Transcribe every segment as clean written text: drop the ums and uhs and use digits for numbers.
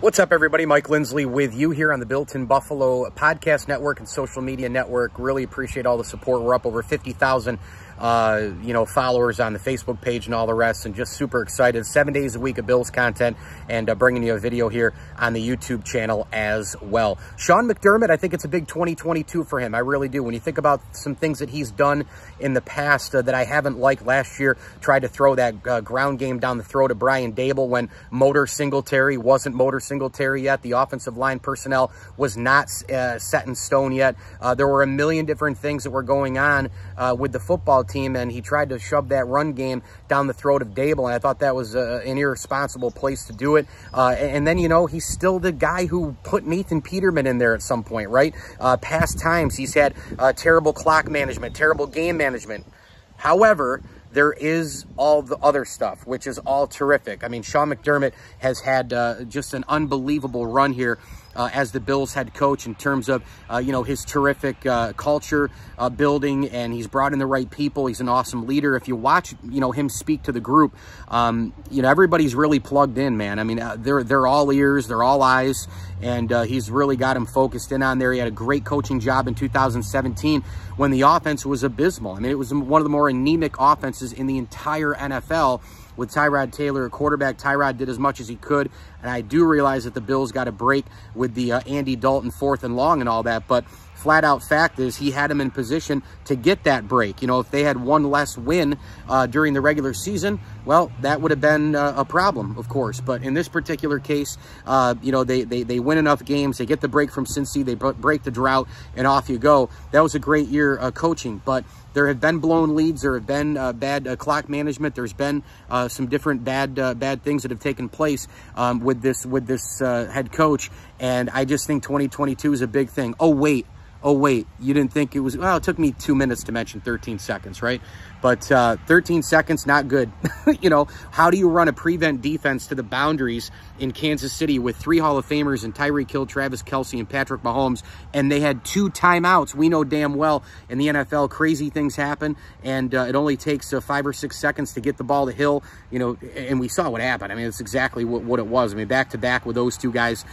What's up, everybody? Mike Lindsley with you here on the Built in Buffalo podcast network and social media network. Really appreciate all the support. We're up over 50,000 followers on the Facebook page and all the rest, and just super excited. 7 days a week of Bills content, and bringing you a video here on the YouTube channel as well. Sean McDermott, I think it's a big 2022 for him. I really do. When you think about some things that he's done in the past that I haven't liked. Last year, tried to throw that ground game down the throat of Brian Dable when Motor Singletary wasn't Motor Singletary yet. The offensive line personnel was not set in stone yet. There were a million different things that were going on with the football team, and he tried to shove that run game down the throat of Dable, and I thought that was an irresponsible place to do it. And then, he's still the guy who put Nathan Peterman in there at some point, right? Past times, he's had terrible clock management, terrible game management. However, there is all the other stuff, which is all terrific. I mean, Sean McDermott has had just an unbelievable run here as the Bills head coach in terms of, his terrific culture building, and he's brought in the right people. He's an awesome leader. If you watch, him speak to the group, everybody's really plugged in, man. I mean, they're all ears, they're all eyes, and he's really got him focused in on there. He had a great coaching job in 2017 when the offense was abysmal. I mean, it was one of the more anemic offenses in the entire NFL. With Tyrod Taylor at quarterback, Tyrod did as much as he could, and I do realize that the Bills got a break with the Andy Dalton 4th and long and all that, but flat-out fact is he had him in position to get that break. If they had one less win during the regular season, well, that would have been a problem, of course. But in this particular case, they win enough games, they get the break from Cincy, they break the drought, and off you go. That was a great year coaching, but there have been blown leads. There have been bad clock management. There's been some different bad things that have taken place with this head coach, and I just think 2022 is a big thing. Oh wait, you didn't think it was, well, it took me 2 minutes to mention 13 seconds, right? But 13 seconds, not good. How do you run a prevent defense to the boundaries in Kansas City with 3 Hall of Famers and Tyreek Hill, Travis Kelce, and Patrick Mahomes, and they had 2 timeouts? We know damn well in the NFL, crazy things happen, and it only takes 5 or 6 seconds to get the ball to Hill, and we saw what happened. I mean, it's exactly what it was. I mean, back-to-back with those 2 guys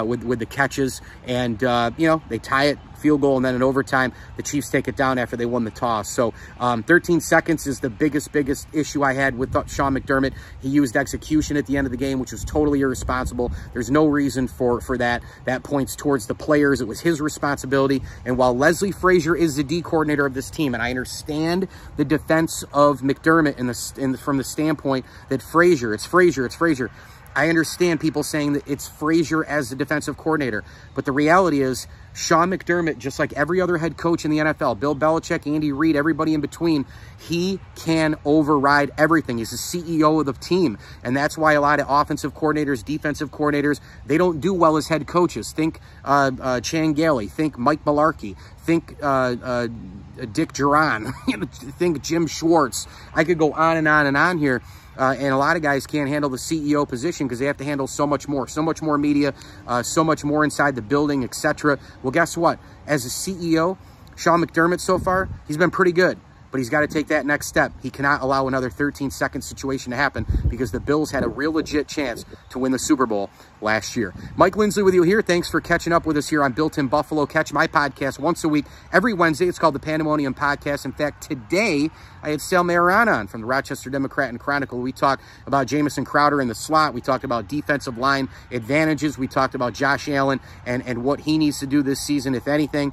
with the catches, and, they tie it, field goal, and then in overtime, the Chiefs take it down after they won the toss. So 13 seconds is the biggest issue I had with Sean McDermott. He used execution at the end of the game, which was totally irresponsible. There's no reason for that. That points towards the players. It was his responsibility. And while Leslie Frazier is the D coordinator of this team, and I understand the defense of McDermott from the standpoint that it's Frazier. I understand people saying that it's Frazier as the defensive coordinator, but the reality is Sean McDermott, just like every other head coach in the NFL, Bill Belichick, Andy Reid, everybody in between, he can override everything. He's the CEO of the team, and that's why a lot of offensive coordinators, defensive coordinators, they don't do well as head coaches. Think Chan Gailey, think Mike Mularkey, think Dick Duran, think Jim Schwartz. I could go on and on and on here. And a lot of guys can't handle the CEO position because they have to handle so much more media, so much more inside the building, etc. Well, guess what? As a CEO, Sean McDermott so far, he's been pretty good. But he's got to take that next step. He cannot allow another 13-second situation to happen because the Bills had a real legit chance to win the Super Bowl last year. Mike Lindsley with you here. Thanks for catching up with us here on Built in Buffalo. Catch my podcast once a week, every Wednesday. It's called the Pandemonium Podcast. In fact, today I had Sal Mayorana on from the Rochester Democrat and Chronicle. We talked about Jamison Crowder in the slot. We talked about defensive line advantages. We talked about Josh Allen and what he needs to do this season, if anything.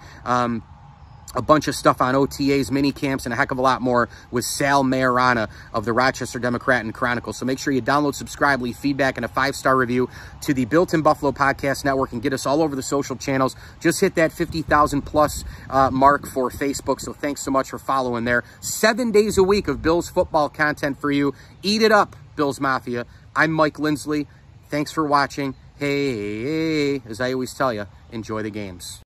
A bunch of stuff on OTAs, mini camps, and a heck of a lot more with Sal Mayorana of the Rochester Democrat and Chronicle. So make sure you download, subscribe, leave feedback, and a 5-star review to the Built in Buffalo Podcast Network and get us all over the social channels. Just hit that 50,000 plus mark for Facebook. So thanks so much for following there. 7 days a week of Bills football content for you. Eat it up, Bills Mafia. I'm Mike Lindsley. Thanks for watching. Hey, as I always tell you, enjoy the games.